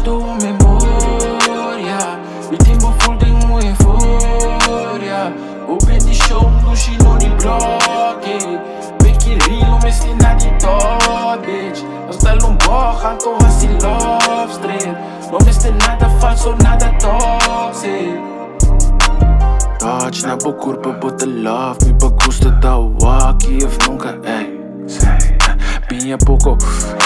passado uma memória. E tempo full tem uma euforia. Open the show, no chino ni bloque. Make it real, mas tem nada de top, bitch. Nós tá num borra, então assim love street. Não veste nada falso, nada toxic. Touch na boa curva, bota love. Me bagusta da walkie, if nunca, ey. Pinha pouco,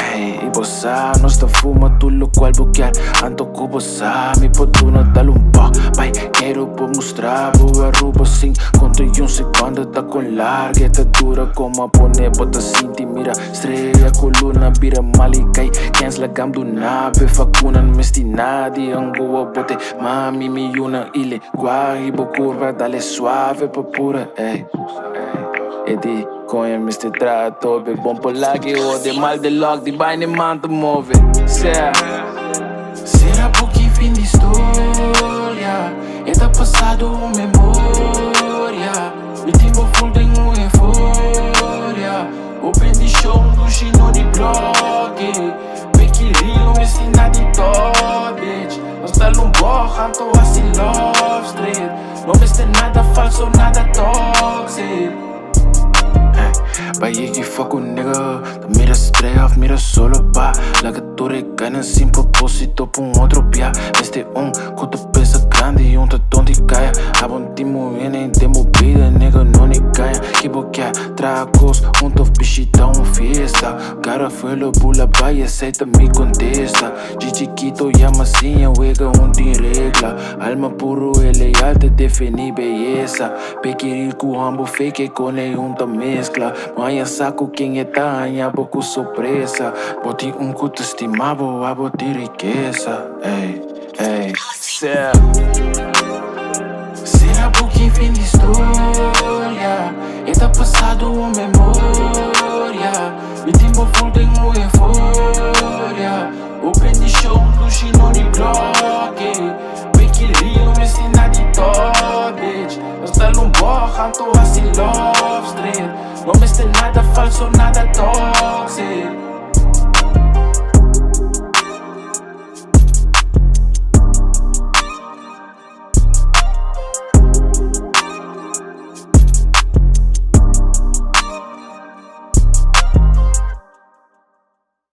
hey, e bossa, nós tá fuma tudo qual buquear. Anto com bossa, me poduna dá-lhe pó. Pai, quero pra mostrar, boa roupa assim. Conto em segundo, tá com larga, tá dura como a pone, bota cinti, mira. Estreia, coluna, vira mal e cai. Quem se lagam do nave, facuna, não mesti nada. Angoa, bote, mami, me una, ile, guarri, bo curva, dale suave, pa pura, ey. Edi, conhe Mr. Trato, be bom polagi, o de mal de log, di bai ne manto move. Será porque fim de história, e tá passado uma memória. E tempo full tem uma euforia. Open the show, no chino de bloque. Make it real, mas tem nada de top, bitch. Nós tá num borra, então assim love street. Não veste nada falso, nada toxic. Vaya que fuck un nigga. Te mira straight off, mira solo pa. La que tú reganas sin propósito por un otro pia. Este con tu pesa grande y un tatón te cae. Abontimos bien en tempo vida, nigga, no ni cae. Que boquea, tragos, juntos pichita, un fiesta. Cara fue lo pula, vaya, aceita mi contesta. De chiquito llama assim, huega un tem regla. Alma puro e leal te define belleza. Pequerir com ambo fake con el junta mezcla. Maya saco quem é taña, pouco surpresa. Boti cuto estimado, a boti riqueza. Ey, ey, será porque fim de história, e tá passado uma memória. E tempo full tem uma euforia. Open the show, no chino de bloque. Make it real, mas tem nada de top, bitch. Nós tá num borra, então assim love street. Não veste nada falso, nada toxic.